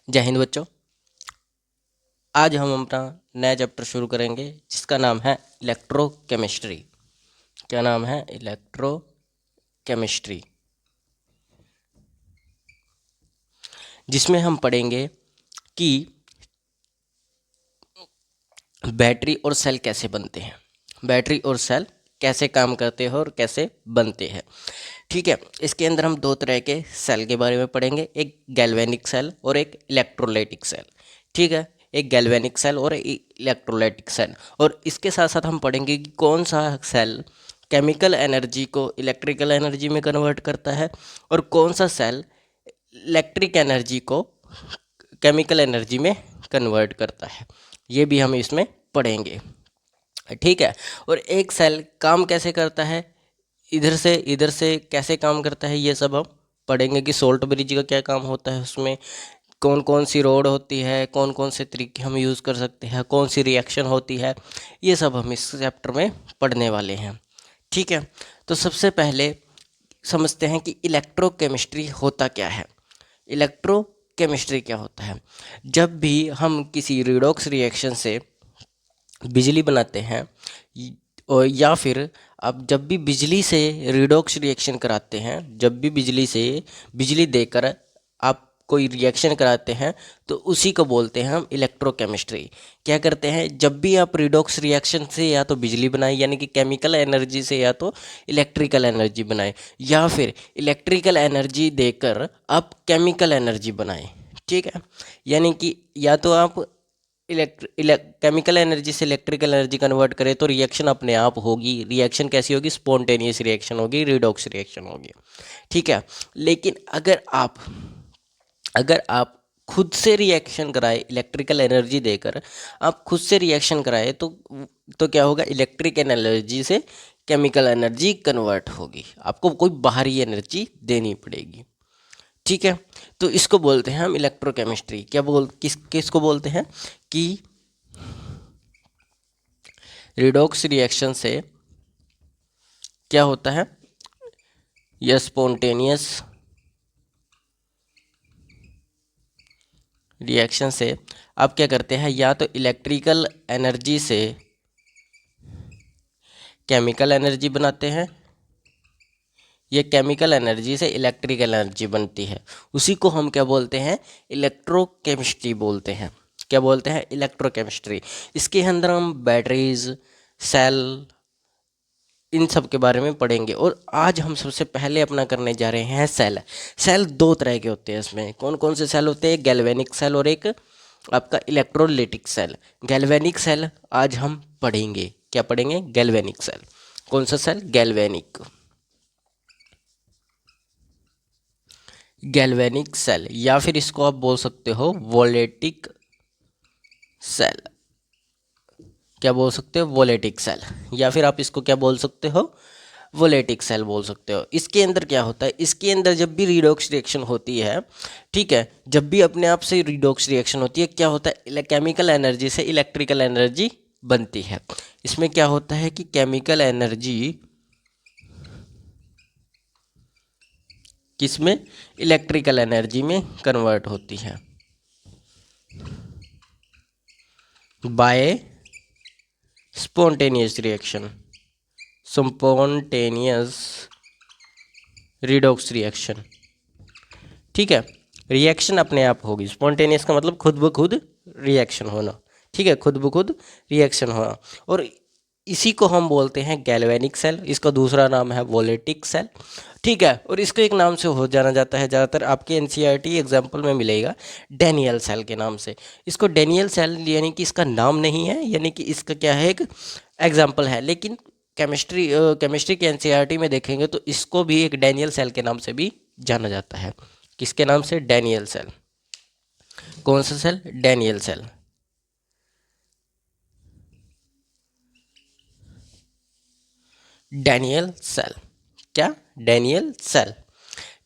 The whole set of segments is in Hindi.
जय हिंद बच्चों। आज हम अपना नया चैप्टर शुरू करेंगे जिसका नाम है इलेक्ट्रोकेमिस्ट्री। क्या नाम है? इलेक्ट्रोकेमिस्ट्री, जिसमें हम पढ़ेंगे कि बैटरी और सेल कैसे बनते हैं, बैटरी और सेल कैसे काम करते हैं और कैसे बनते हैं। ठीक है, इसके अंदर हम दो तरह के सेल के बारे में पढ़ेंगे, एक गैल्वेनिक सेल और एक इलेक्ट्रोलाइटिक सेल। ठीक है, एक गैल्वेनिक सेल और एक इलेक्ट्रोलाइटिक सेल। और इसके साथ साथ हम पढ़ेंगे कि कौन सा सेल केमिकल एनर्जी को इलेक्ट्रिकल एनर्जी में कन्वर्ट करता है और कौन सा सेल इलेक्ट्रिक एनर्जी को केमिकल एनर्जी में कन्वर्ट करता है। ये भी हम इसमें पढ़ेंगे। ठीक है, और एक सेल काम कैसे करता है, इधर से कैसे काम करता है, ये सब हम पढ़ेंगे कि सोल्ट ब्रिज का क्या काम होता है, उसमें कौन कौन सी रोड होती है, कौन कौन से तरीके हम यूज़ कर सकते हैं, कौन सी रिएक्शन होती है, ये सब हम इस चैप्टर में पढ़ने वाले हैं। ठीक है, तो सबसे पहले समझते हैं कि इलेक्ट्रोकेमिस्ट्री होता क्या है। इलेक्ट्रोकेमिस्ट्री क्या होता है? जब भी हम किसी रिडॉक्स रिएक्शन से बिजली बनाते हैं और या फिर आप जब भी बिजली से रिडॉक्स रिएक्शन कराते हैं, जब भी बिजली से बिजली देकर आप कोई रिएक्शन कराते हैं तो उसी को बोलते हैं हम इलेक्ट्रोकेमिस्ट्री। क्या करते हैं, जब भी आप रिडॉक्स रिएक्शन से या तो बिजली बनाए यानी कि केमिकल एनर्जी से या तो इलेक्ट्रिकल एनर्जी बनाए, या फिर इलेक्ट्रिकल एनर्जी देकर आप केमिकल एनर्जी बनाएं। ठीक है, यानी कि या तो आप केमिकल एनर्जी से इलेक्ट्रिकल एनर्जी कन्वर्ट करें तो रिएक्शन अपने आप होगी। रिएक्शन कैसी होगी? स्पॉन्टेनियस रिएक्शन होगी, रिडॉक्स रिएक्शन होगी। ठीक है, लेकिन अगर आप खुद से रिएक्शन कराए इलेक्ट्रिकल एनर्जी देकर, आप खुद से रिएक्शन कराए तो क्या होगा? इलेक्ट्रिकल एनर्जी से केमिकल एनर्जी कन्वर्ट होगी, आपको कोई बाहरी एनर्जी देनी पड़ेगी। ठीक है, तो इसको बोलते हैं हम इलेक्ट्रोकेमिस्ट्री। किसको बोलते हैं कि रिडॉक्स रिएक्शन से क्या होता है, यह स्पॉन्टेनियस रिएक्शन से आप क्या करते हैं, या तो इलेक्ट्रिकल एनर्जी से केमिकल एनर्जी बनाते हैं, ये केमिकल एनर्जी से इलेक्ट्रिकल एनर्जी बनती है। उसी को हम क्या बोलते हैं? इलेक्ट्रोकेमिस्ट्री बोलते हैं। क्या बोलते हैं? इलेक्ट्रोकेमिस्ट्री। इसके अंदर हम बैटरीज, सेल, इन सब के बारे में पढ़ेंगे। और आज हम सबसे पहले अपना करने जा रहे हैं सेल। सेल दो तरह के होते हैं। इसमें कौन कौन से सेल होते हैं? गैल्वेनिक सेल और एक आपका इलेक्ट्रोलाइटिक सेल। गैल्वेनिक सेल आज हम पढ़ेंगे। क्या पढ़ेंगे? Galvanic cell. कौन सा सेल? गैल्वेनिक। गैल्वेनिक सेल, या फिर इसको आप बोल सकते हो वोलेटिक सेल। क्या बोल सकते हो? वोलेटिक सेल। या फिर आप इसको क्या बोल सकते हो? वोलेटिक सेल बोल सकते हो। इसके अंदर क्या होता है? इसके अंदर जब भी रिडॉक्स रिएक्शन होती है, ठीक है, जब भी अपने आप से रिडॉक्स रिएक्शन होती है, क्या होता है? केमिकल एनर्जी से इलेक्ट्रिकल एनर्जी बनती है। इसमें क्या होता है कि केमिकल एनर्जी किसमें? इलेक्ट्रिकल एनर्जी में कन्वर्ट होती है by spontaneous reaction, spontaneous redox reaction. ठीक है, रिएक्शन अपने आप होगी। स्पॉन्टेनियस का मतलब खुद ब खुद रिएक्शन होना। ठीक है, खुद ब खुद रिएक्शन होना। और इसी को हम बोलते हैं गैल्वेनिक सेल। इसका दूसरा नाम है वोलेटिक सेल। ठीक है, और इसको एक नाम से हो जाना जाता है, ज़्यादातर आपके एनसीईआरटी एग्जाम्पल में मिलेगा डैनियल सेल के नाम से। इसको डैनियल सेल यानी कि इसका नाम नहीं है, यानी कि इसका क्या है, एक एग्जाम्पल है। लेकिन केमिस्ट्री के एनसीईआरटी में देखेंगे तो इसको भी एक डैनियल सेल के नाम से भी जाना जाता है। किसके नाम से? Daniel cell. कौन सा cell? Daniel cell. Daniel cell. क्या? Daniel cell.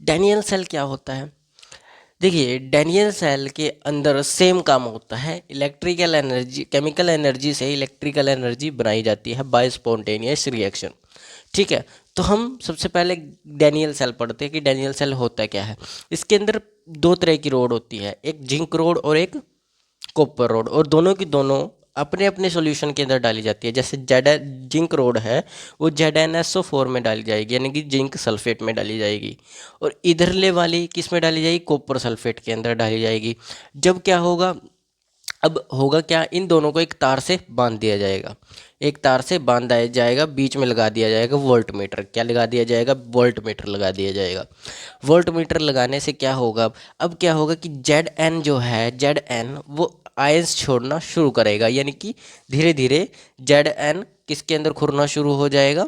डैनियल सेल क्या होता है? देखिए, डैनियल सेल के अंदर सेम काम होता है। इलेक्ट्रिकल एनर्जी, केमिकल एनर्जी से इलेक्ट्रिकल एनर्जी बनाई जाती है बाय स्पॉन्टेनियस रिएक्शन। ठीक है, तो हम सबसे पहले डैनियल सेल पढ़ते हैं कि डैनियल सेल होता क्या है। इसके अंदर दो तरह की रोड होती है, एक जिंक रोड और एक कॉपर रोड, और दोनों की दोनों अपने अपने सॉल्यूशन के अंदर डाली जाती है। जैसे जेड जिंक रोड है वो ZnSO4 में डाली जाएगी, यानी कि जिंक सल्फेट में डाली जाएगी, और इधरले वाली किस में डाली जाएगी, कॉपर सल्फेट के अंदर डाली जाएगी। जब क्या होगा, अब होगा क्या, इन दोनों को एक तार से बांध दिया जाएगा, एक तार से बांधा जाएगा, बीच में लगा दिया जाएगा वोल्ट मीटर। क्या लगा दिया जाएगा, वोल्ट मीटर लगा दिया जाएगा। वोल्ट मीटर लगाने से क्या होगा, अब क्या होगा कि Zn जो है, Zn वो आयंस छोड़ना शुरू करेगा, यानी कि धीरे धीरे Zn किसके अंदर खुरना शुरू हो जाएगा,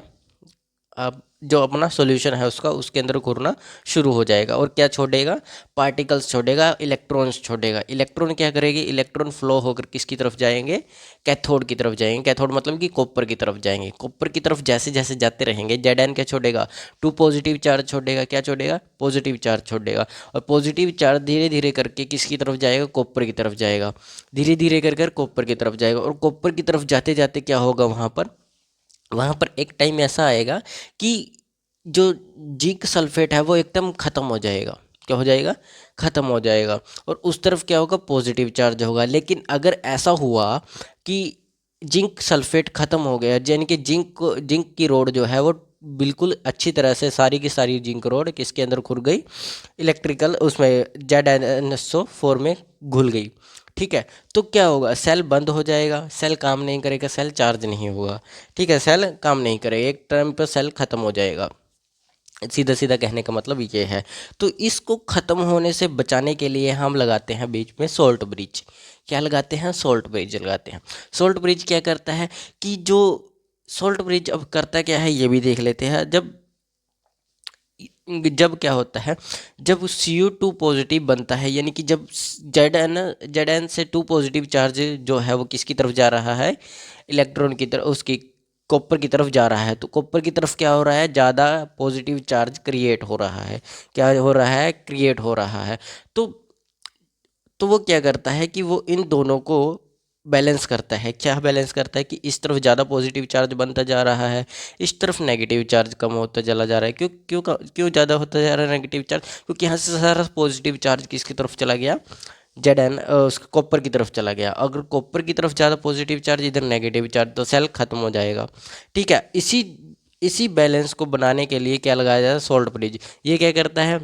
अब जो अपना सॉल्यूशन है उसका, उसके अंदर घूरना शुरू हो जाएगा। और क्या छोड़ेगा, पार्टिकल्स छोड़ेगा, इलेक्ट्रॉन्स छोड़ेगा। इलेक्ट्रॉन क्या करेंगे, इलेक्ट्रॉन फ्लो होकर किसकी तरफ जाएंगे, कैथोड की तरफ जाएंगे। कैथोड मतलब कि कॉपर की तरफ जाएंगे। कॉपर की तरफ जैसे जैसे जाते रहेंगे, Zn क्या छोड़ेगा, 2 पॉजिटिव चार्ज छोड़ेगा। क्या छोड़ेगा, पॉजिटिव चार्ज छोड़ेगा। और पॉजिटिव चार्ज धीरे धीरे करके किसकी तरफ जाएगा, कॉपर की तरफ जाएगा। धीरे धीरे कर कर कॉपर की तरफ जाएगा, और कॉपर की तरफ जाते जाते क्या होगा, वहाँ पर एक टाइम ऐसा आएगा कि जो जिंक सल्फेट है वो एकदम ख़त्म हो जाएगा। क्या हो जाएगा, ख़त्म हो जाएगा, और उस तरफ क्या होगा, पॉजिटिव चार्ज होगा। लेकिन अगर ऐसा हुआ कि जिंक सल्फेट ख़त्म हो गया, यानी कि जिंक की रोड जो है वो बिल्कुल अच्छी तरह से सारी की सारी जिंक रोड किसके अंदर खुल गई, इलेक्ट्रिकल उसमें ZnSO4 में घुल गई। ठीक है, तो क्या होगा, सेल बंद हो जाएगा, सेल काम नहीं करेगा, सेल चार्ज नहीं होगा। ठीक है, सेल काम नहीं करेगा, एक टाइम पर सेल खत्म हो जाएगा। सीधा सीधा कहने का मतलब ये है। तो इसको ख़त्म होने से बचाने के लिए हम लगाते हैं बीच में सोल्ट ब्रिज। क्या लगाते हैं, सोल्ट ब्रिज लगाते हैं। सोल्ट ब्रिज क्या करता है कि जो सोल्ट ब्रिज अब करता क्या है ये भी देख लेते हैं। जब जब क्या होता है, जब CO2 पॉजिटिव बनता है, यानी कि जब Zn से 2 पॉजिटिव चार्ज जो है वो किसकी तरफ जा रहा है, इलेक्ट्रॉन की तरफ, उसकी कॉपर की तरफ जा रहा है। तो कॉपर की तरफ क्या हो रहा है, ज़्यादा पॉजिटिव चार्ज क्रिएट हो रहा है। क्या हो रहा है, क्रिएट हो रहा है। तो वो क्या करता है कि वो इन दोनों को बैलेंस करता है। क्या बैलेंस करता है कि इस तरफ ज़्यादा पॉजिटिव चार्ज बनता जा रहा है, इस तरफ नेगेटिव चार्ज कम होता चला जा रहा है। क्यों क्यों क्यों ज़्यादा होता जा रहा है नेगेटिव चार्ज, क्योंकि यहाँ से सारा पॉजिटिव चार्ज किसकी तरफ चला गया, उसके कॉपर की तरफ चला गया। अगर कॉपर की तरफ ज़्यादा पॉजिटिव चार्ज, इधर नेगेटिव चार्ज, तो सेल खत्म हो जाएगा। ठीक है, इसी इसी बैलेंस को बनाने के लिए क्या लगाया जाता है, सोल्ट ब्रिज। ये क्या करता है,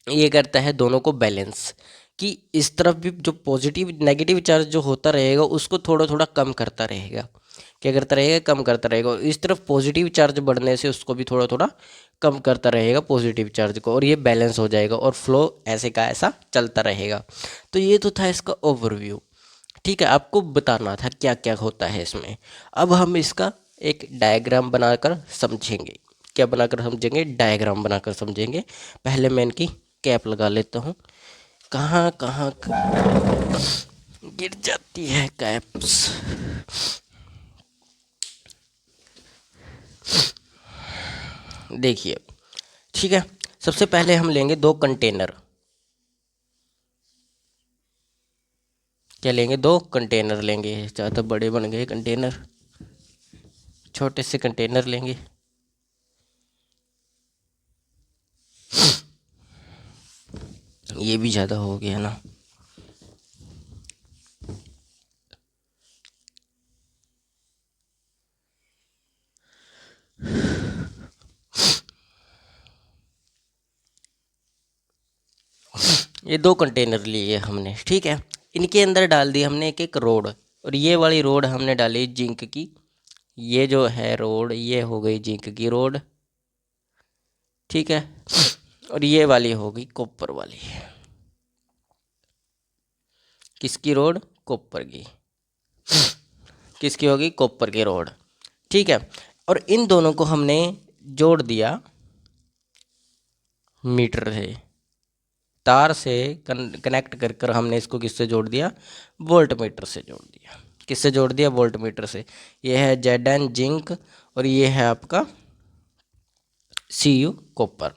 ये करता है दोनों को बैलेंस, कि इस तरफ भी जो पॉजिटिव नेगेटिव चार्ज जो होता रहेगा उसको थोड़ा थोड़ा कम करता रहेगा। क्या करता रहेगा, कम करता रहेगा। और इस तरफ पॉजिटिव चार्ज बढ़ने से उसको भी थोड़ा थोड़ा कम करता रहेगा पॉजिटिव चार्ज को, और ये बैलेंस हो जाएगा और फ्लो ऐसे का ऐसा चलता रहेगा। तो ये तो था इसका ओवरव्यू। ठीक है, आपको बताना था क्या क्या होता है इसमें। अब हम इसका एक डायग्राम बनाकर समझेंगे। क्या बनाकर समझेंगे, डायग्राम बनाकर समझेंगे। पहले मैं इनकी कैप लगा लेता हूँ। कहाँ कहाँ गिर जाती है कैप्स। देखिए, ठीक है, सबसे पहले हम लेंगे 2 कंटेनर। क्या लेंगे, 2 कंटेनर लेंगे। ज़्यादा बड़े बन गए कंटेनर, छोटे से कंटेनर लेंगे। ये भी ज़्यादा हो गया ना। ये 2 कंटेनर लिए हमने, ठीक है। इनके अंदर डाल दी हमने एक एक रोड, और ये वाली रोड हमने डाली जिंक की। ये जो है रोड, ये हो गई जिंक की रोड, ठीक है। और ये वाली हो गई कॉपर वाली। किसकी रोड, कॉपर की। किसकी होगी, कॉपर की रोड, ठीक है। और इन दोनों को हमने जोड़ दिया मीटर से, तार से कनेक्ट कर कर हमने इसको किससे जोड़ दिया, वोल्ट मीटर से जोड़ दिया। किससे जोड़ दिया, वोल्ट मीटर से। ये है Zn जिंक, और ये है आपका Cu कॉपर।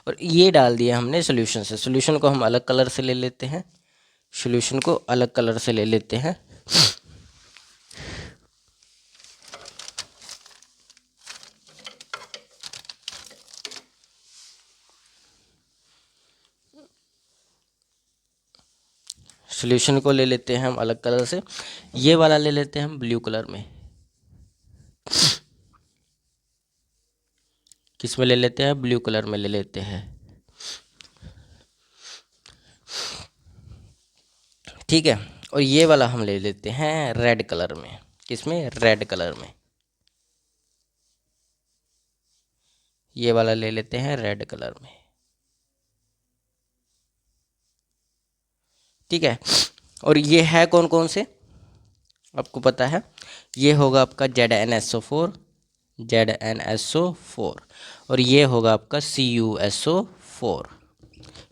और ये डाल दिया हमने सोल्यूशन से। सोल्यूशन को हम अलग कलर से ले लेते हैं, सोल्यूशन को अलग कलर से ले लेते हैं। सॉल्यूशन को ले लेते हैं हम अलग कलर से, ये वाला ले लेते हैं हम ब्लू कलर में। किस में ले लेते हैं? ब्लू कलर में ले लेते हैं। ठीक है, और ये वाला हम ले लेते हैं रेड कलर में। किस में? रेड कलर में। ये वाला ले लेते हैं रेड कलर में। ठीक है, और ये है कौन कौन से आपको पता है? ये होगा आपका ZnSO4, ZnSO4, और ये होगा आपका CuSO4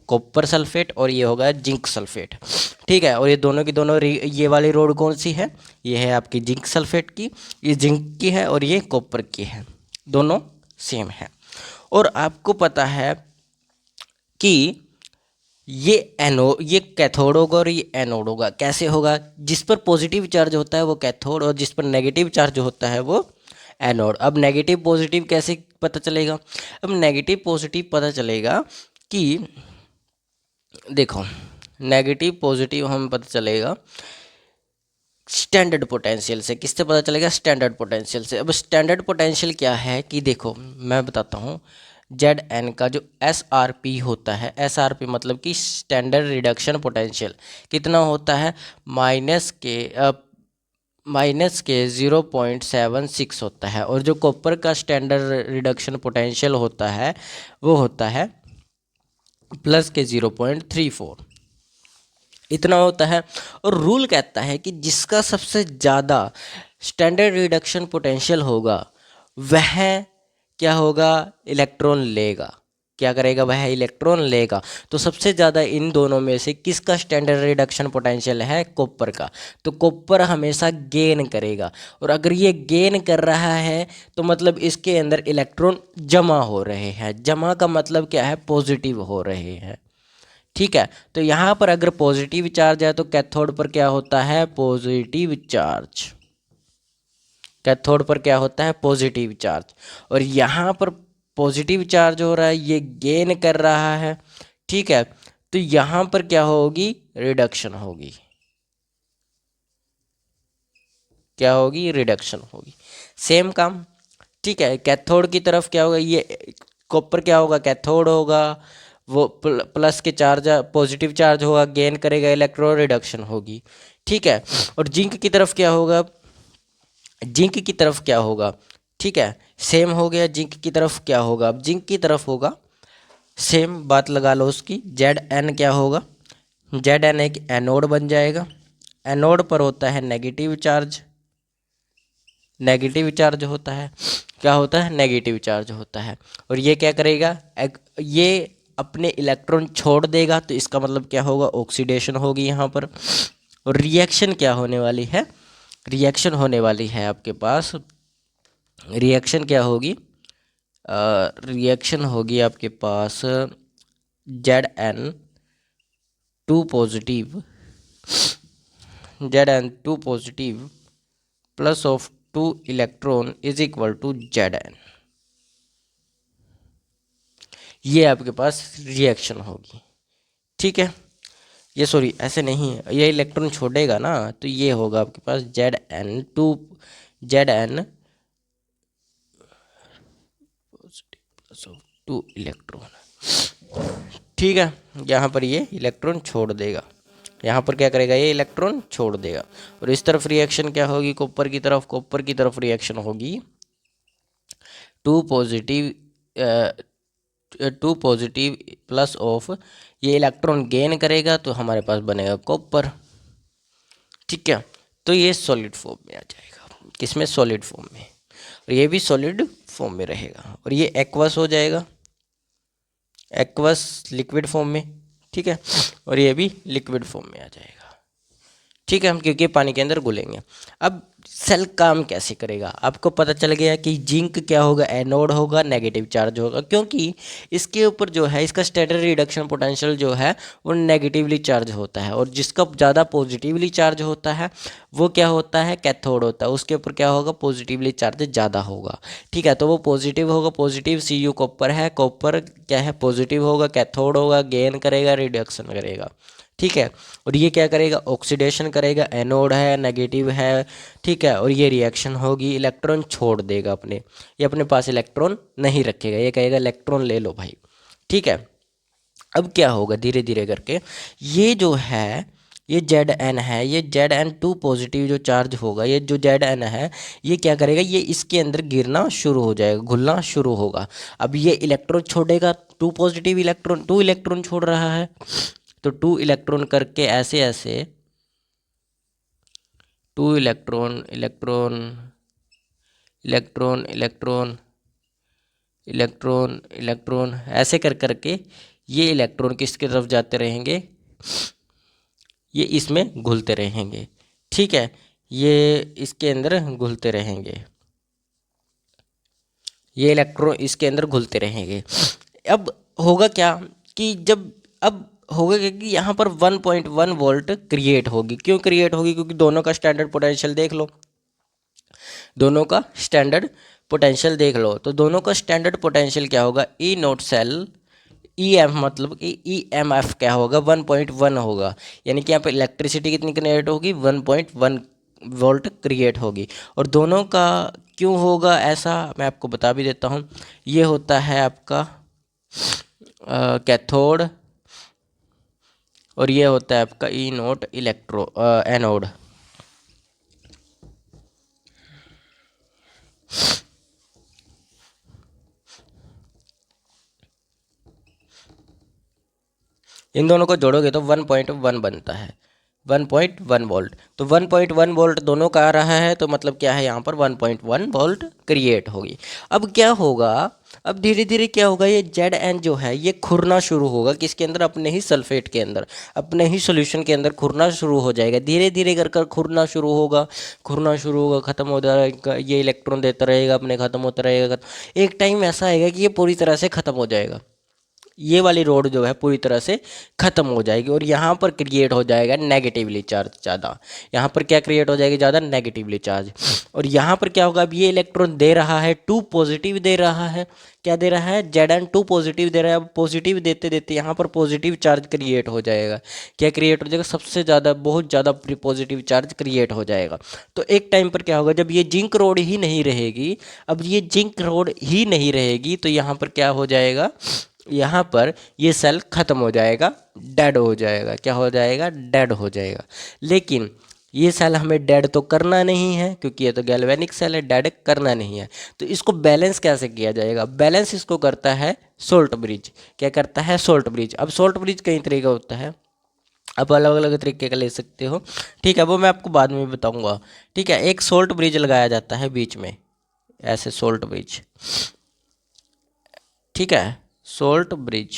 कॉपर सल्फेट, और ये होगा जिंक सल्फेट। ठीक है, और ये दोनों की दोनों ये वाली रोड कौन सी है? ये है आपकी जिंक सल्फेट की, ये जिंक की है और ये कॉपर की है, दोनों सेम है। और आपको पता है कि ये कैथोड होगा और ये एनोड होगा। कैसे होगा? जिस पर पॉजिटिव चार्ज होता है वो कैथोड, और जिस पर नेगेटिव चार्ज होता है वो एनोड। अब नेगेटिव पॉजिटिव कैसे पता चलेगा? अब नेगेटिव पॉजिटिव पता चलेगा कि देखो, नेगेटिव पॉजिटिव हमें पता चलेगा स्टैंडर्ड पोटेंशियल से। किससे पता चलेगा? स्टैंडर्ड पोटेंशियल से। अब स्टैंडर्ड पोटेंशियल क्या है कि देखो मैं बताता हूँ। Zn का जो SRP होता है, SRP मतलब कि स्टैंडर्ड रिडक्शन पोटेंशियल कितना होता है? माइनस के 0.76 होता है। और जो कॉपर का स्टैंडर्ड रिडक्शन पोटेंशियल होता है वो होता है प्लस के 0.34, इतना होता है। और रूल कहता है कि जिसका सबसे ज़्यादा स्टैंडर्ड रिडक्शन पोटेंशियल होगा वह क्या होगा? इलेक्ट्रॉन लेगा। क्या करेगा? वह इलेक्ट्रॉन लेगा। तो सबसे ज़्यादा इन दोनों में से किसका स्टैंडर्ड रिडक्शन पोटेंशियल है? कॉपर का। तो कॉपर हमेशा गेन करेगा, और अगर ये गेन कर रहा है तो मतलब इसके अंदर इलेक्ट्रॉन जमा हो रहे हैं। जमा का मतलब क्या है? पॉजिटिव हो रहे हैं। ठीक है, तो यहाँ पर अगर पॉजिटिव चार्ज है तो कैथोड पर क्या होता है? Positive charge. कैथोड पर क्या होता है? Positive charge. और यहाँ पर पॉजिटिव चार्ज हो रहा है, ये गेन कर रहा है। ठीक है, तो यहाँ पर क्या होगी? रिडक्शन होगी। क्या होगी? रिडक्शन होगी। सेम काम। ठीक है, कैथोड की तरफ क्या होगा? ये कॉपर क्या होगा? कैथोड होगा, वो प्लस के चार्ज पॉजिटिव चार्ज होगा, गेन करेगा इलेक्ट्रॉन, रिडक्शन होगी। ठीक है, और जिंक की तरफ क्या होगा? जिंक की तरफ क्या होगा? ठीक है, सेम हो गया। जिंक की तरफ क्या होगा? अब जिंक की तरफ होगा, सेम बात लगा लो उसकी। Zn क्या होगा? Zn एक एनोड बन जाएगा। एनोड पर होता है नेगेटिव चार्ज। नेगेटिव चार्ज होता है, क्या होता है? नेगेटिव चार्ज होता है। और ये क्या करेगा? ये अपने इलेक्ट्रॉन छोड़ देगा, तो इसका मतलब क्या होगा? ऑक्सीडेशन होगी यहाँ पर। और रिएक्शन क्या होने वाली है? रिएक्शन होने वाली है आपके पास। रिएक्शन क्या होगी? रिएक्शन होगी आपके पास Zn2 positive, Zn2 positive plus of 2 electron is equal to Zn। ये आपके पास रिएक्शन होगी। ठीक है, ये सॉरी ऐसे नहीं है, ये इलेक्ट्रॉन छोड़ेगा ना, तो ये होगा आपके पास Zn प्लस ऑफ 2 इलेक्ट्रॉन। ठीक है, यहाँ पर ये इलेक्ट्रॉन छोड़ देगा, यहाँ पर क्या करेगा? ये इलेक्ट्रॉन छोड़ देगा। और इस तरफ रिएक्शन क्या होगी? कॉपर की तरफ, कॉपर की तरफ रिएक्शन होगी 2 पॉजिटिव, 2 पॉजिटिव प्लस ऑफ, ये इलेक्ट्रॉन गेन करेगा तो हमारे पास बनेगा कॉपर। ठीक है, तो ये सॉलिड फॉर्म में आ जाएगा। किसमें? सॉलिड फॉर्म में। और ये भी सॉलिड फॉर्म में रहेगा, और ये एक्वस हो जाएगा, एक्वस लिक्विड फॉर्म में। ठीक है, और ये भी लिक्विड फॉर्म में आ जाएगा। ठीक है, हम क्योंकि पानी के अंदर घुलेंगे। अब सेल काम कैसे करेगा? आपको पता चल गया कि जिंक क्या होगा? एनोड होगा, नेगेटिव चार्ज होगा, क्योंकि इसके ऊपर जो है इसका स्टैंडर्ड रिडक्शन पोटेंशियल जो है वो नेगेटिवली चार्ज होता है। और जिसका ज़्यादा पॉजिटिवली चार्ज होता है वो क्या होता है? कैथोड होता है। उसके ऊपर क्या होगा? पॉजिटिवली चार्ज ज़्यादा होगा। ठीक है, तो वो पॉजिटिव होगा, पॉजिटिव Cu कॉपर है, कॉपर क्या है? पॉजिटिव होगा, कैथोड होगा, गेन करेगा, रिडक्शन करेगा। ठीक है। और ये क्या करेगा, ऑक्सीडेशन करेगा, एनोड है, नेगेटिव है, ठीक है। और ये रिएक्शन होगी, इलेक्ट्रॉन छोड़ देगा अपने, ये अपने पास इलेक्ट्रॉन नहीं रखेगा, ये कहेगा इलेक्ट्रॉन ले लो भाई, ठीक है। अब क्या होगा, धीरे धीरे करके ये जो है, ये जेड एन है, ये जेड एन टू पॉजिटिव जो चार्ज होगा, ये जो जेड एन है, ये क्या करेगा, ये इसके अंदर गिरना शुरू हो जाएगा, घुलना शुरू होगा। अब ये इलेक्ट्रॉन छोड़ेगा, two positive electron, two electron छोड़ रहा है, तो टू इलेक्ट्रॉन करके ऐसे ऐसे two electron, electron, electron, electron, electron, electron, ऐसे कर करके ये इलेक्ट्रॉन किसकी तरफ जाते रहेंगे, ये इसमें घुलते रहेंगे, ठीक है। ये इसके अंदर घुलते रहेंगे, ये इलेक्ट्रॉन इसके अंदर घुलते रहेंगे। अब होगा क्या कि जब, अब होगा क्या कि यहाँ पर 1.1 वोल्ट क्रिएट होगी। क्यों क्रिएट होगी, क्योंकि दोनों का स्टैंडर्ड पोटेंशियल देख लो, दोनों का स्टैंडर्ड पोटेंशियल देख लो। तो दोनों का स्टैंडर्ड पोटेंशियल क्या होगा, ई नोट सेल, ई एफ मतलब कि ई एम एफ क्या होगा, 1.1 होगा। यानी कि यहाँ पर इलेक्ट्रिसिटी कितनी क्रिएट होगी, 1.1 वोल्ट क्रिएट होगी। और दोनों का क्यों होगा ऐसा, मैं आपको बता भी देता हूँ। ये होता है आपका कैथोड, और ये होता है आपका ई नोट एनोड। इन दोनों को जोड़ोगे तो 1.1 बनता है, 1.1 वोल्ट। तो 1.1 वोल्ट दोनों का आ रहा है, तो मतलब क्या है, यहाँ पर 1.1 वोल्ट क्रिएट होगी। अब क्या होगा, अब धीरे धीरे क्या होगा, ये जेड एन जो है ये खुरना शुरू होगा, किसके अंदर, अपने ही सल्फेट के अंदर, अपने ही सॉल्यूशन के अंदर खुरना शुरू हो जाएगा। धीरे धीरे कर कर खुरना शुरू होगा, खुरना शुरू होगा, खत्म हो जाएगा, ये इलेक्ट्रॉन देता रहेगा अपने, खत्म होता रहेगा। एक टाइम ऐसा आएगा कि ये पूरी तरह से खत्म हो जाएगा, ये वाली रोड जो है पूरी तरह से खत्म हो जाएगी। और यहाँ पर क्रिएट हो जाएगा नेगेटिवली चार्ज ज़्यादा, यहाँ पर क्या क्रिएट हो जाएगी, ज़्यादा नेगेटिवली चार्ज। और यहाँ पर क्या होगा, अब ये इलेक्ट्रॉन दे रहा है, टू पॉजिटिव दे रहा है, क्या दे रहा है, जेड एन टू पॉजिटिव दे रहा है। अब पॉजिटिव देते देते यहाँ पर पॉजिटिव चार्ज क्रिएट हो जाएगा, क्या क्रिएट हो जाएगा, सबसे ज़्यादा, बहुत ज़्यादा पॉजिटिव चार्ज क्रिएट हो जाएगा। तो एक टाइम पर क्या होगा, जब ये जिंक रोड ही नहीं रहेगी, अब ये जिंक रोड ही नहीं रहेगी, तो यहाँ पर क्या हो जाएगा, यहाँ पर ये सेल खत्म हो जाएगा, डेड हो जाएगा। क्या हो जाएगा, डेड हो जाएगा। लेकिन ये सेल हमें डेड तो करना नहीं है, क्योंकि ये तो गैल्वेनिक सेल है, डेड करना नहीं है। तो इसको बैलेंस कैसे किया जाएगा, बैलेंस इसको करता है सोल्ट ब्रिज। क्या करता है, सोल्ट ब्रिज। अब सोल्ट ब्रिज कई तरीके का होता है, आप अलग अलग तरीके का ले सकते हो, ठीक है, वो मैं आपको बाद में बताऊंगा, ठीक है। एक सोल्ट ब्रिज लगाया जाता है बीच में, ऐसे सोल्ट ब्रिज, ठीक है, सोल्ट ब्रिज।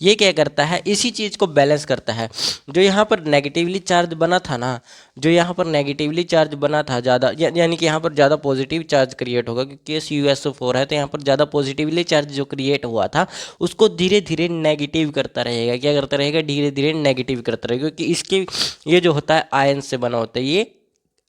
ये क्या करता है, इसी चीज़ को बैलेंस करता है। जो यहाँ पर नेगेटिवली चार्ज बना था ना, जो यहाँ पर नेगेटिवली चार्ज बना था ज़्यादा, यानी कि यहाँ पर ज़्यादा पॉजिटिव चार्ज क्रिएट होगा, क्योंकि SuSO4 है, तो यहाँ पर ज़्यादा पॉजिटिवली चार्ज जो क्रिएट हुआ था उसको धीरे धीरे नेगेटिव करता रहेगा। क्या करता रहेगा, धीरे धीरे नेगेटिव करता रहेगा, क्योंकि इसके ये जो होता है आयन से बना होता है, ये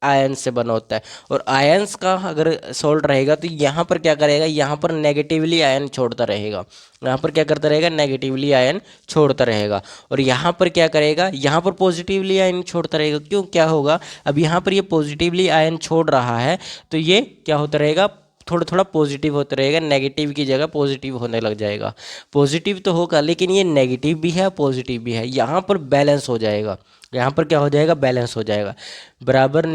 आयन से बना होता है। और आयंस का अगर सोल्ट रहेगा तो यहाँ पर क्या करेगा, यहाँ पर नेगेटिवली आयन छोड़ता रहेगा, यहाँ पर क्या करता रहेगा, नेगेटिवली आयन छोड़ता रहेगा। और यहाँ पर क्या करेगा, यहाँ पर पॉजिटिवली आयन छोड़ता रहेगा। क्यों, क्या होगा, अब यहाँ पर ये पॉजिटिवली आयन छोड़ रहा है, तो ये क्या होता रहेगा, थोड़ा थोड़ा पॉजिटिव होता रहेगा, नेगेटिव की जगह पॉजिटिव होने लग जाएगा। पॉजिटिव तो होगा, लेकिन ये नेगेटिव भी है पॉजिटिव भी है, यहाँ पर बैलेंस हो जाएगा, यहाँ पर क्या हो जाएगा, बैलेंस हो जाएगा। बराबर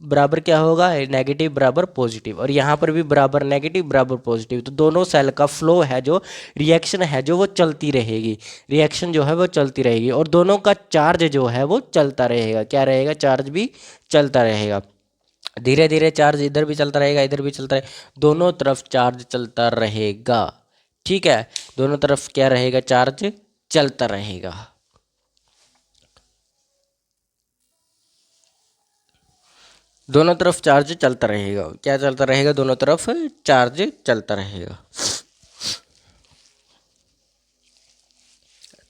बराबर क्या होगा, नेगेटिव बराबर पॉजिटिव, और यहाँ पर भी बराबर नेगेटिव बराबर पॉजिटिव। तो दोनों सेल का फ्लो है, जो रिएक्शन है जो वो चलती रहेगी, रिएक्शन जो है वो चलती रहेगी, और दोनों का चार्ज जो है वो चलता रहेगा। क्या रहेगा, चार्ज भी चलता रहेगा। धीरे धीरे चार्ज इधर भी चलता रहेगा, इधर भी चलता रहेगा, दोनों तरफ चार्ज चलता रहेगा, ठीक है। दोनों तरफ क्या रहेगा, चार्ज चलता रहेगा। दोनों तरफ चार्ज चलता रहेगा, क्या चलता रहेगा, दोनों तरफ चार्ज चलता रहेगा।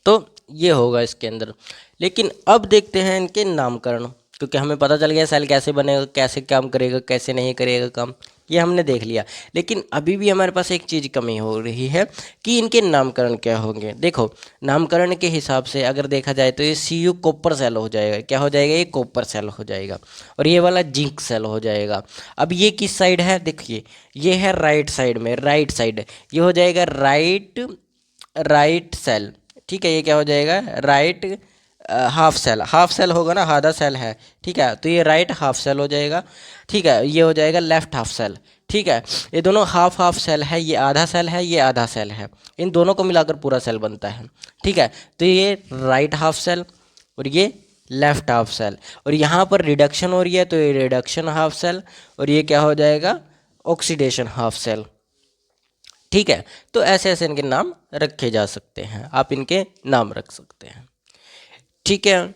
तो ये होगा इसके अंदर। लेकिन अब देखते हैं इनके नामकरण, क्योंकि हमें पता चल गया सेल कैसे बनेगा, कैसे काम करेगा, कैसे नहीं करेगा काम। ये हमने देख लिया। लेकिन अभी भी हमारे पास एक चीज़ कमी हो रही है कि इनके नामकरण क्या होंगे। देखो, नामकरण के हिसाब से अगर देखा जाए तो ये Cu कॉपर सेल हो जाएगा। क्या हो जाएगा? ये कॉपर सेल हो जाएगा। और ये वाला जिंक सेल हो जाएगा। अब ये किस साइड है? देखिए, ये है राइट साइड में, राइट साइड, ये हो जाएगा राइट, राइट सेल। ठीक है, ये क्या हो जाएगा? Right half cell. Half cell होगा ना, आधा सेल है। ठीक है, तो ये राइट हाफ सेल हो जाएगा। ठीक है, ये हो जाएगा लेफ्ट हाफ सेल। ठीक है, ये दोनों हाफ हाफ सेल है, ये आधा सेल है, ये आधा सेल है। इन दोनों को मिलाकर पूरा सेल बनता है। ठीक है, तो ये राइट हाफ सेल और ये लेफ्ट हाफ सेल। और यहाँ पर रिडक्शन हो रही है तो ये रिडक्शन हाफ सेल, और ये क्या हो जाएगा? Oxidation half cell. ठीक है, तो ऐसे ऐसे इनके नाम रखे जा सकते हैं, आप इनके नाम रख सकते हैं। ठीक है,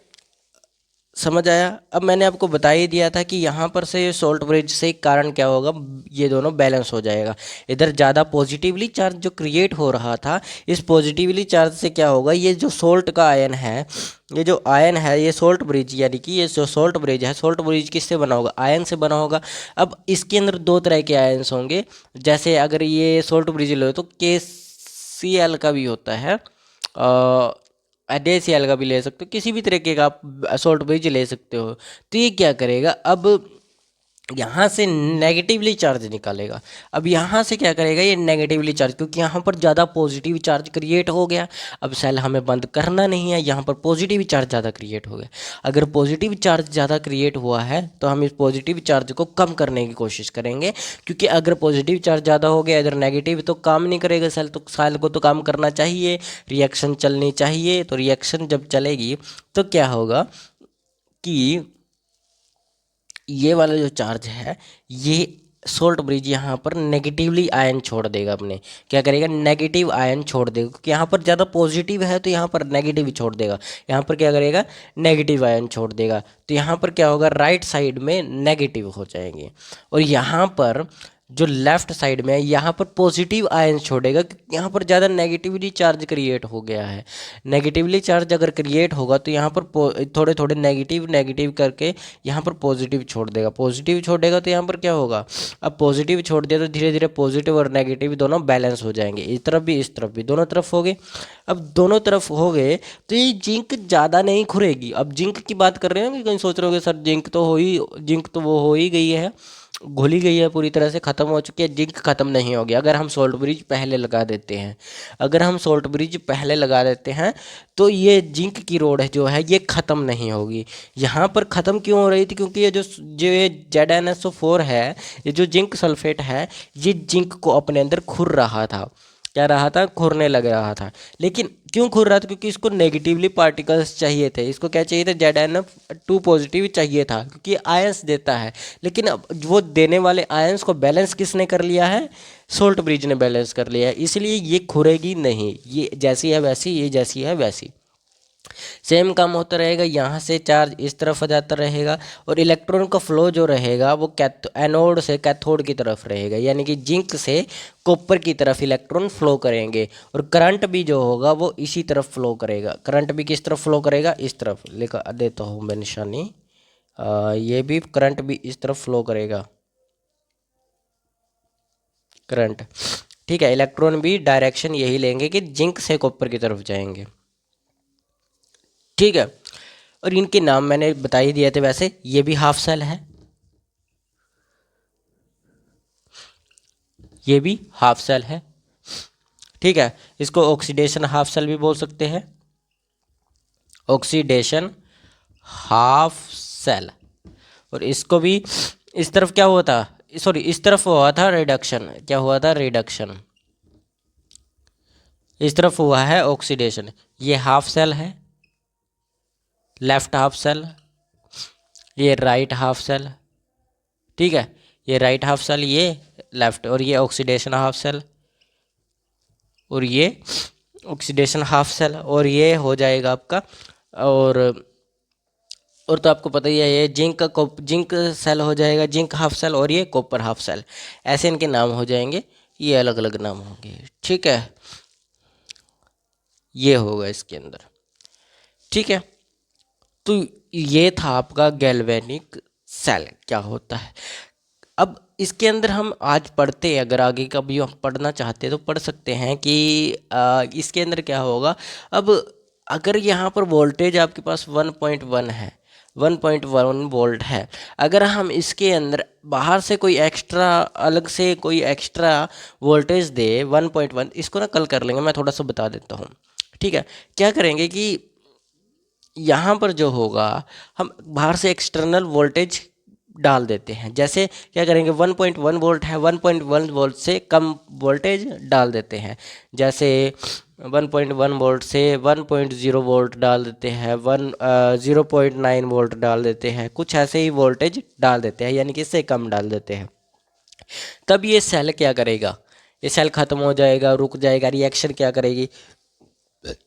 समझ आया? अब मैंने आपको बता ही दिया था कि यहाँ पर से ये सोल्ट ब्रिज से कारण क्या होगा, ये दोनों बैलेंस हो जाएगा। इधर ज़्यादा पॉजिटिवली चार्ज जो क्रिएट हो रहा था, इस पॉजिटिवली चार्ज से क्या होगा, ये जो सोल्ट का आयन है, ये जो आयन है, ये सोल्ट ब्रिज, यानी कि ये जो सोल्ट ब्रिज है, सोल्ट ब्रिज किससे बना होगा? आयन से बना होगा। अब इसके अंदर दो तरह के आयन्स होंगे। जैसे अगर ये सोल्ट ब्रिज लो तो KCl का भी होता है, NaCl का भी ले सकते हो, किसी भी तरीके का आप सॉल्ट ब्रिज ले सकते हो। तो ये क्या करेगा, अब यहाँ से नेगेटिवली चार्ज निकालेगा। अब यहाँ से क्या करेगा, ये नेगेटिवली चार्ज, क्योंकि यहाँ पर ज़्यादा पॉजिटिव चार्ज क्रिएट हो गया। अब सेल हमें बंद करना नहीं है, यहाँ पर पॉजिटिव चार्ज ज़्यादा क्रिएट हो गया। अगर पॉजिटिव चार्ज ज़्यादा क्रिएट हुआ है तो हम इस पॉजिटिव चार्ज को कम करने की कोशिश करेंगे, क्योंकि अगर पॉजिटिव चार्ज ज़्यादा हो गया, इधर नेगेटिव, तो काम नहीं करेगा सेल, तो सेल को तो काम करना चाहिए, रिएक्शन चलनी चाहिए। तो रिएक्शन जब चलेगी तो क्या होगा कि ये वाला जो चार्ज है, ये सोल्ट ब्रिज यहाँ पर नेगेटिवली आयन छोड़ देगा अपने। क्या करेगा? नेगेटिव आयन छोड़ देगा, क्योंकि यहाँ पर ज़्यादा पॉजिटिव है तो यहाँ पर नेगेटिव छोड़ देगा। यहाँ पर क्या करेगा? नेगेटिव आयन छोड़ देगा। तो यहाँ पर क्या होगा? राइट साइड में नेगेटिव हो जाएंगे, और यहाँ पर जो लेफ्ट साइड में है, यहाँ पर पॉजिटिव आयन छोड़ेगा, क्योंकि यहाँ पर ज़्यादा नेगेटिवली चार्ज क्रिएट हो गया है। नेगेटिवली चार्ज अगर क्रिएट होगा तो यहाँ पर थोड़े थोड़े नेगेटिव नेगेटिव करके यहाँ पर पॉजिटिव छोड़ देगा। पॉजिटिव छोड़ेगा तो यहाँ पर क्या होगा? अब पॉजिटिव छोड़ दिया तो धीरे धीरे पॉजिटिव और नेगेटिव दोनों बैलेंस हो जाएंगे, इस तरफ भी इस तरफ भी, दोनों तरफ हो गए। अब दोनों तरफ हो गए तो ये जिंक ज़्यादा नहीं खुरेगी। अब जिंक की बात कर रहे हैं कि कहीं सोच रहे होगे सर जिंक तो वो हो ही गई है, घुली गई है, पूरी तरह से ख़त्म हो चुकी है। जिंक ख़त्म नहीं होगी अगर हम सोल्ट ब्रिज पहले लगा देते हैं। अगर हम सोल्ट ब्रिज पहले लगा देते हैं तो ये जिंक की रोड है जो है, ये ख़त्म नहीं होगी। यहाँ पर ख़त्म क्यों हो रही थी? क्योंकि ये ये ZnSO4 है, ये जो जिंक सल्फेट है, ये जिंक को अपने अंदर खुर रहा था। क्या रहा था? खुरने लग रहा था। लेकिन क्यों खुर रहा था? क्योंकि इसको नेगेटिवली पार्टिकल्स चाहिए थे। इसको क्या चाहिए था? ZnF2 पॉजिटिव चाहिए था, क्योंकि आयंस देता है। लेकिन अब वो देने वाले आयंस को बैलेंस किसने कर लिया है? सोल्ट ब्रिज ने बैलेंस कर लिया है, इसलिए ये खुरेगी नहीं। ये जैसी है वैसी, ये जैसी है वैसी, सेम काम होता रहेगा। यहाँ से चार्ज इस तरफ आ जाता रहेगा, और इलेक्ट्रॉन का फ्लो जो रहेगा वो एनोड से कैथोड की तरफ रहेगा, यानी कि जिंक से कॉपर की तरफ इलेक्ट्रॉन फ्लो करेंगे। और करंट भी जो होगा वो इसी तरफ फ्लो करेगा। करंट भी किस तरफ फ्लो करेगा? इस तरफ। लिख देता हूँ मैं निशानी, ये भी करंट भी इस तरफ फ्लो करेगा, करंट। ठीक है, इलेक्ट्रॉन भी डायरेक्शन यही लेंगे कि जिंक से कॉपर की तरफ जाएंगे। ठीक है, और इनके नाम मैंने बता ही दिए थे। वैसे ये भी हाफ सेल है, ये भी हाफ सेल है। ठीक है, इसको ऑक्सीडेशन हाफ सेल भी बोल सकते हैं, ऑक्सीडेशन हाफ सेल। और इसको भी इस तरफ क्या हुआ था, सॉरी इस तरफ हुआ था रिडक्शन। क्या हुआ था? रिडक्शन। इस तरफ हुआ है ऑक्सीडेशन। ये हाफ सेल है, लेफ्ट हाफ सेल, ये राइट हाफ सेल। ठीक है, ये राइट हाफ सेल, ये लेफ्ट, और ये ऑक्सीडेशन हाफ सेल, और ये ऑक्सीडेशन हाफ सेल, और ये हो जाएगा आपका। और तो आपको पता ही है, ये जिंक सेल हो जाएगा, जिंक हाफ सेल, और ये कॉपर हाफ सेल। ऐसे इनके नाम हो जाएंगे, ये अलग अलग नाम होंगे। ठीक है, ये होगा इसके अंदर। ठीक है, तो ये था आपका गैल्वेनिक सेल क्या होता है। अब इसके अंदर हम आज पढ़ते, अगर आगे का भी हम पढ़ना चाहते हैं तो पढ़ सकते हैं कि इसके अंदर क्या होगा। अब अगर यहाँ पर वोल्टेज आपके पास 1.1 है, 1.1 वोल्ट है, अगर हम इसके अंदर बाहर से कोई एक्स्ट्रा, अलग से कोई एक्स्ट्रा वोल्टेज दे 1.1, इसको ना कल कर लेंगे, मैं थोड़ा सा बता देता हूँ। ठीक है, क्या करेंगे कि यहाँ पर जो होगा, हम बाहर से एक्सटर्नल वोल्टेज डाल देते हैं। जैसे क्या करेंगे, 1.1 वोल्ट है, 1.1 वोल्ट से कम वोल्टेज डाल देते हैं। जैसे 1.1 वोल्ट से 1.0 वोल्ट डाल देते हैं, 0.9 वोल्ट डाल देते हैं, कुछ ऐसे ही वोल्टेज डाल देते हैं, यानी कि इससे कम डाल देते हैं। तब ये सेल क्या करेगा, ये सेल खत्म हो जाएगा, रुक जाएगा, रिएक्शन क्या करेगी,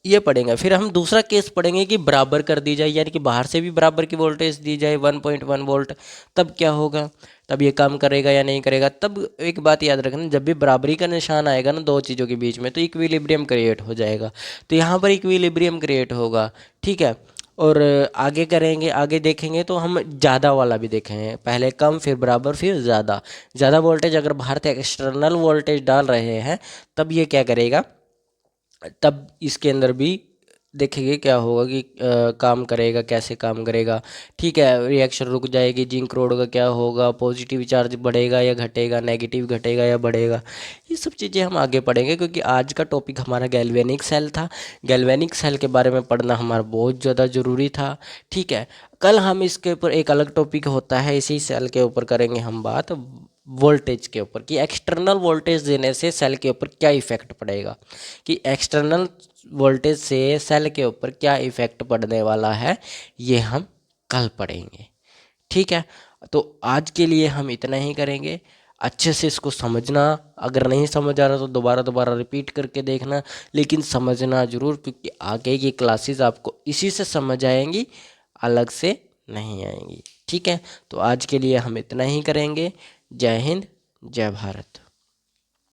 ये पढ़ेंगे। फिर हम दूसरा केस पढ़ेंगे कि बराबर कर दी जाए, यानी कि बाहर से भी बराबर की वोल्टेज दी जाए 1.1 वोल्ट, तब क्या होगा, तब ये काम करेगा या नहीं करेगा। तब एक बात याद रखना, जब भी बराबरी का निशान आएगा ना दो चीज़ों के बीच में, तो इक्विलिब्रियम क्रिएट हो जाएगा। तो यहाँ पर इक्विलिब्रियम क्रिएट होगा। ठीक है, और आगे करेंगे, आगे देखेंगे तो हम ज़्यादा वाला भी देखेंगे, पहले कम फिर बराबर फिर ज़्यादा। ज़्यादा वोल्टेज अगर बाहर से एक्सटर्नल वोल्टेज डाल रहे हैं, तब ये क्या करेगा, तब इसके अंदर भी देखेंगे क्या होगा कि काम करेगा, कैसे काम करेगा। ठीक है, रिएक्शन रुक जाएगी, जिंक रोड का क्या होगा, पॉजिटिव चार्ज बढ़ेगा या घटेगा, नेगेटिव घटेगा या बढ़ेगा, ये सब चीज़ें हम आगे पढ़ेंगे, क्योंकि आज का टॉपिक हमारा गैल्वेनिक सेल था। गैल्वेनिक सेल के बारे में पढ़ना हमारा बहुत ज़्यादा ज़रूरी था। ठीक है, कल हम इसके ऊपर एक अलग टॉपिक होता है, इसी सेल के ऊपर करेंगे हम बात, वोल्टेज के ऊपर, कि एक्सटर्नल वोल्टेज देने से सेल के ऊपर क्या इफेक्ट पड़ेगा, कि एक्सटर्नल वोल्टेज से सेल के ऊपर क्या इफेक्ट पड़ने वाला है, ये हम कल पढ़ेंगे। ठीक है, तो आज के लिए हम इतना ही करेंगे। अच्छे से इसको समझना, अगर नहीं समझ आ रहा तो दोबारा दोबारा रिपीट करके देखना, लेकिन समझना ज़रूर, क्योंकि आगे की क्लासेस आपको इसी से समझ आएंगी, अलग से नहीं आएंगी। ठीक है, तो आज के लिए हम इतना ही करेंगे। जय हिंद, जय भारत।